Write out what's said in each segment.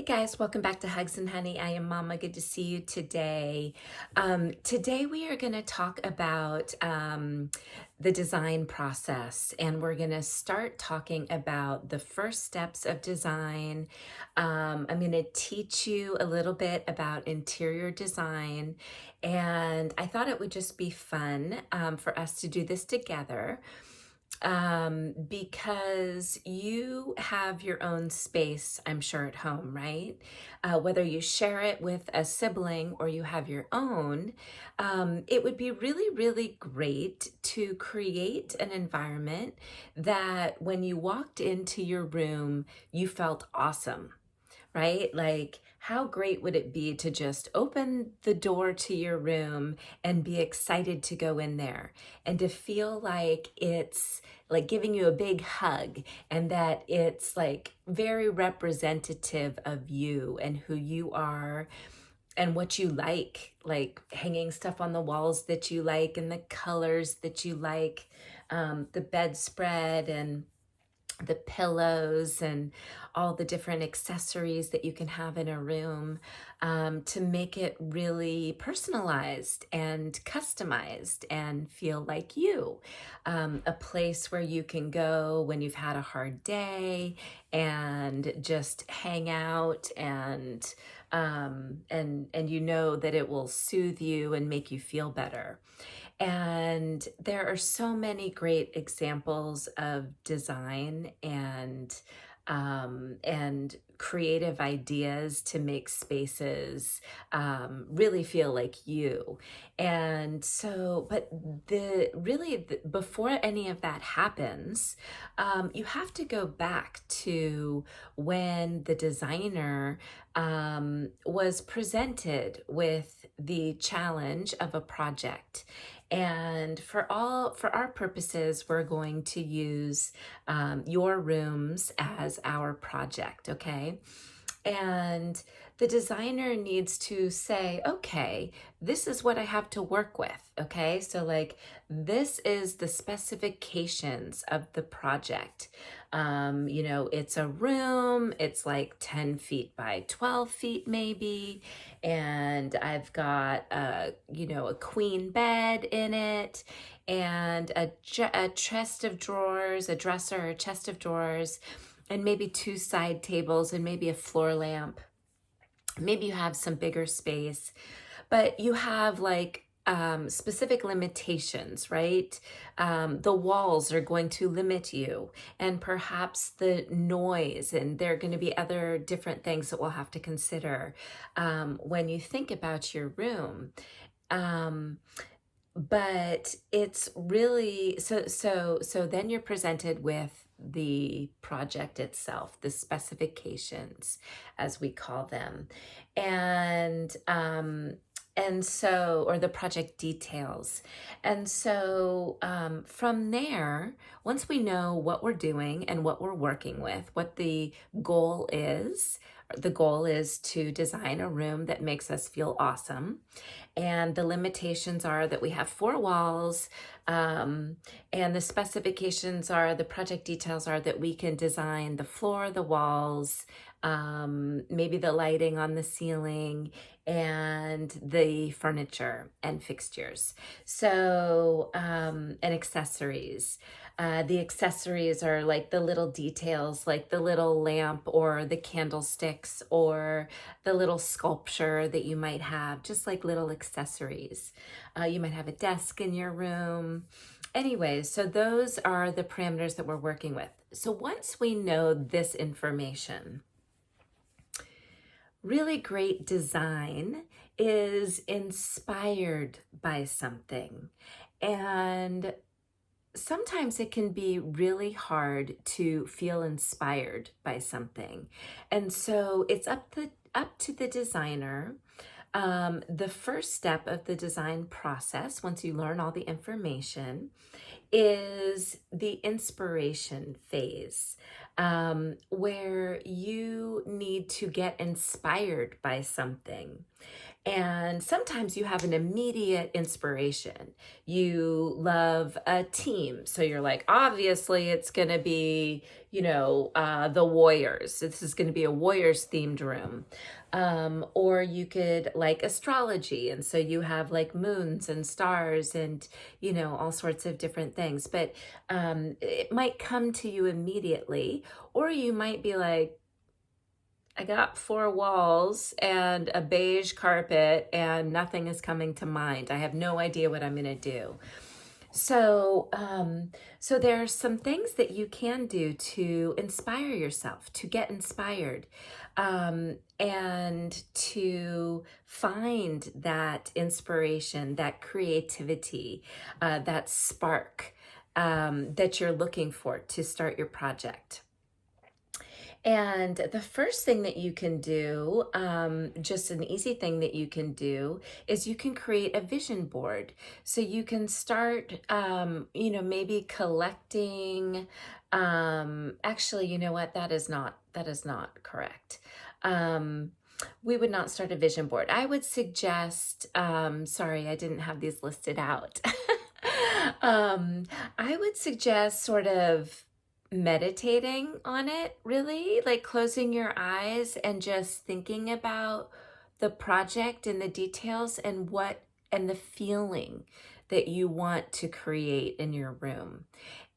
Guys, welcome back to Hugs and Honey. I am Mama. Good to see you today. Today we are going to talk about the design process, and we're going to start talking about the first steps of design. I'm going to teach you a little bit about interior design, and I thought it would just be fun for us to do this together because you have your own space, I'm sure, at home, right? Whether you share it with a sibling or you have your own, it would be really, really great to create an environment that when you walked into your room, you felt awesome, right? Like, how great would it be to just open the door to your room and be excited to go in there and to feel like it's like giving you a big hug and that it's like very representative of you and who you are and what you like hanging stuff on the walls that you like and the colors that you like, the bedspread and the pillows and all the different accessories that you can have in a room, to make it really personalized and customized and feel like you. A place where you can go when you've had a hard day and just hang out and you know that it will soothe you and make you feel better. And there are so many great examples of design and creative ideas to make spaces really feel like you. And so, but before any of that happens, you have to go back to when the designer was presented with the challenge of a project. And for our purposes, we're going to use your rooms as our project, okay? And the designer needs to say, okay, this is what I have to work with, okay? So like, this is the specifications of the project. It's a room, it's like 10 feet by 12 feet maybe, and I've got a queen bed in it, and a chest of drawers, a dresser, or a chest of drawers, and maybe two side tables and maybe a floor lamp. Maybe you have some bigger space, but you have like specific limitations, right? The walls are going to limit you, and perhaps the noise, and there are going to be other different things that we'll have to consider when you think about your room. But it's really so then you're presented with the project itself, the specifications, as we call them, and or the project details. And so from there, once we know what we're doing and what we're working with, what the goal is to design a room that makes us feel awesome. And the limitations are that we have 4 walls, and the specifications are, the project details are that we can design the floor, the walls, maybe the lighting on the ceiling, and the furniture and fixtures. So, and accessories. The accessories are like the little details, like the little lamp or the candlesticks or the little sculpture that you might have, just like little accessories. You might have a desk in your room. Anyways, so those are the parameters that we're working with. So once we know this information, really great design is inspired by something. And sometimes it can be really hard to feel inspired by something. And so it's up to the designer. The first step of the design process, once you learn all the information, is the inspiration phase, where you need to get inspired by something. And sometimes you have an immediate inspiration. You love a team. So you're like, obviously, it's going to be, the Warriors. This is going to be a Warriors themed room. Or you could like astrology. And so you have like moons and stars and, all sorts of different things. But it might come to you immediately. Or you might be like, I got four walls and a beige carpet and nothing is coming to mind. I have no idea what I'm going to do. So there are some things that you can do to inspire yourself, to get inspired, and to find that inspiration, that creativity, that spark that you're looking for to start your project. And the first thing that you can do, just an easy thing that you can do, is you can create a vision board. So you can start, maybe collecting. Actually, you know what? That is not correct. Um, we would not start a vision board. I would suggest, sorry, I didn't have these listed out. um, I would suggest sort of meditating on it, really, like closing your eyes and just thinking about the project and the details and the feeling that you want to create in your room.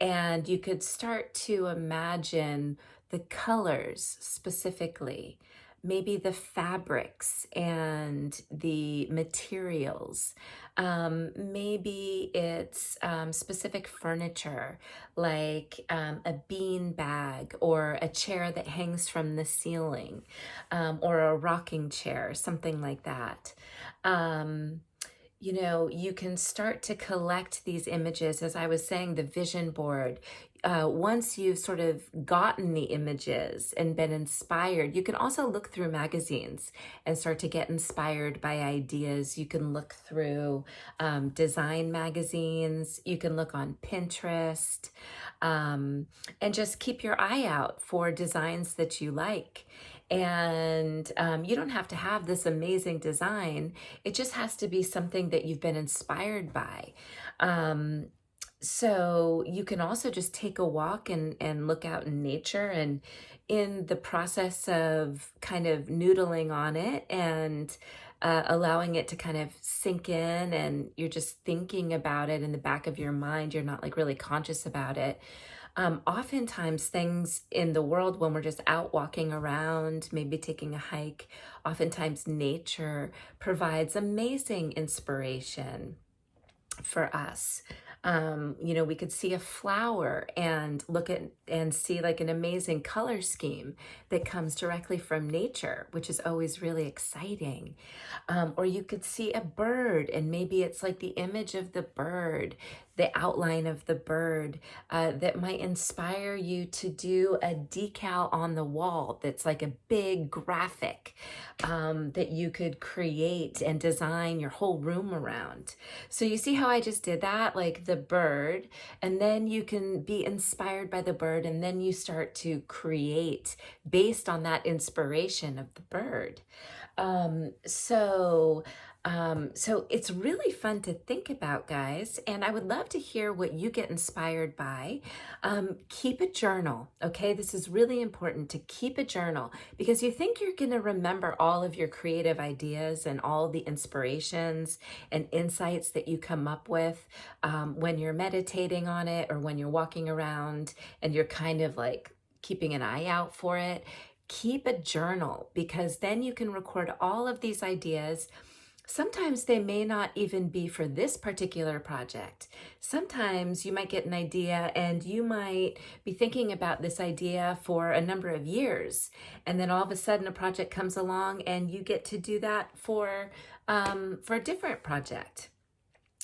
And you could start to imagine the colors specifically, maybe the fabrics and the materials. Maybe it's specific furniture, like a bean bag or a chair that hangs from the ceiling, or a rocking chair, something like that. Um, you can start to collect these images. As I was saying, the vision board. Once you've sort of gotten the images and been inspired, you can also look through magazines and start to get inspired by ideas. You can look through design magazines. You can look on Pinterest, and just keep your eye out for designs that you like. And you don't have to have this amazing design. It just has to be something that you've been inspired by. So you can also just take a walk and look out in nature, and in the process of kind of noodling on it and allowing it to kind of sink in, and you're just thinking about it in the back of your mind. You're not like really conscious about it. Oftentimes, things in the world, when we're just out walking around, maybe taking a hike, oftentimes nature provides amazing inspiration for us. We could see a flower and look at and see like an amazing color scheme that comes directly from nature, which is always really exciting. Or you could see a bird, and maybe it's like the image of the bird, the outline of the bird, that might inspire you to do a decal on the wall that's like a big graphic, that you could create and design your whole room around. So you see how I just did that, like the bird, and then you can be inspired by the bird, and then you start to create based on that inspiration of the bird. Um, so, so it's really fun to think about, guys, and I would love to hear what you get inspired by. Keep a journal, okay? This is really important, to keep a journal, because you think you're going to remember all of your creative ideas and all the inspirations and insights that you come up with when you're meditating on it, or when you're walking around and you're kind of like keeping an eye out for it. Keep a journal, because then you can record all of these ideas. Sometimes they may not even be for this particular project. Sometimes you might get an idea and you might be thinking about this idea for a number of years. And then all of a sudden a project comes along and you get to do that for a different project.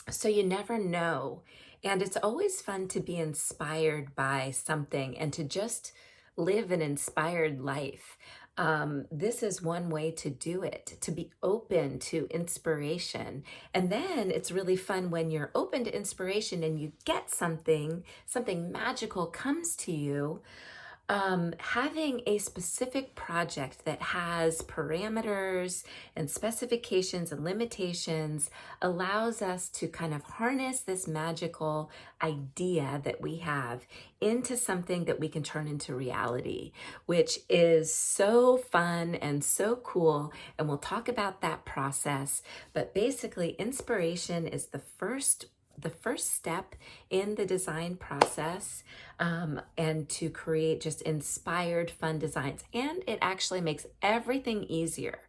So you never know. And it's always fun to be inspired by something and to just live an inspired life. This is one way to do it, to be open to inspiration. And then it's really fun when you're open to inspiration and you get something magical comes to you. Having a specific project that has parameters and specifications and limitations allows us to kind of harness this magical idea that we have into something that we can turn into reality, which is so fun and so cool. And we'll talk about that process. But basically, inspiration is the first step in the design process, and to create just inspired, fun designs. And it actually makes everything easier.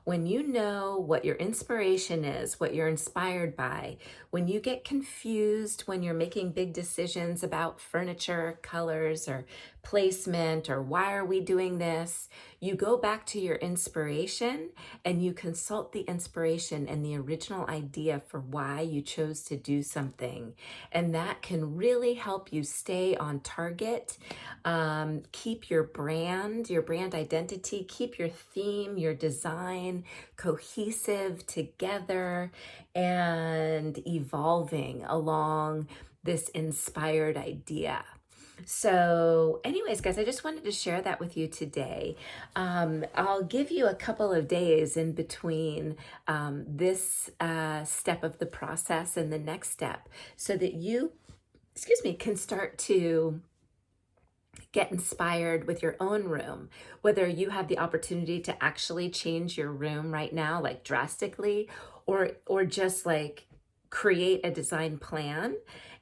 When you know what your inspiration is, what you're inspired by, when you get confused when you're making big decisions about furniture, colors, or placement, or why are we doing this, you go back to your inspiration and you consult the inspiration and the original idea for why you chose to do something. And that can really help you stay on target, keep your brand identity, keep your theme, your design cohesive together and evolving along this inspired idea. So anyways, guys, I just wanted to share that with you today. I'll give you a couple of days in between this step of the process and the next step so that you, can start to get inspired with your own room, whether you have the opportunity to actually change your room right now, like drastically, or just like create a design plan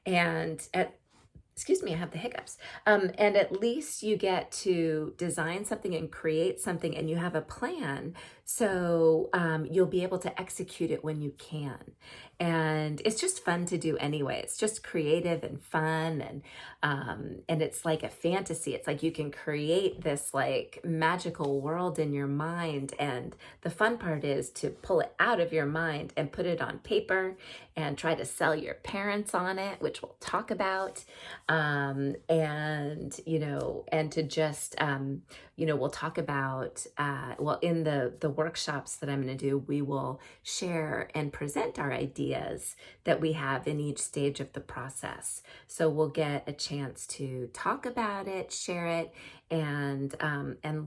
and I have the hiccups. And at least you get to design something and create something and you have a plan. So you'll be able to execute it when you can. And it's just fun to do anyway. It's just creative and fun. And it's like a fantasy. It's like you can create this like magical world in your mind. And the fun part is to pull it out of your mind and put it on paper and try to sell your parents on it, which we'll talk about. And to just, we'll talk about, in the workshops that I'm going to do, we will share and present our ideas that we have in each stage of the process. So we'll get a chance to talk about it, share it, and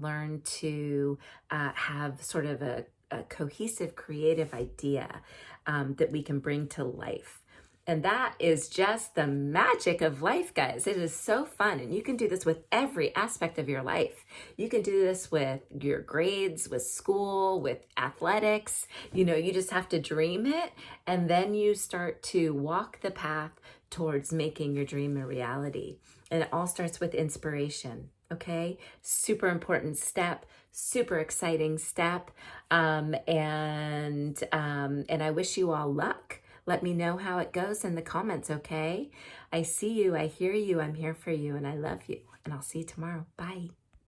learn to have sort of a cohesive, creative idea that we can bring to life. And that is just the magic of life, guys. It is so fun. And you can do this with every aspect of your life. You can do this with your grades, with school, with athletics. You just have to dream it. And then you start to walk the path towards making your dream a reality. And it all starts with inspiration. Okay, super important step, super exciting step. And I wish you all luck. Let me know how it goes in the comments, okay? I see you, I hear you, I'm here for you, and I love you. And I'll see you tomorrow. Bye.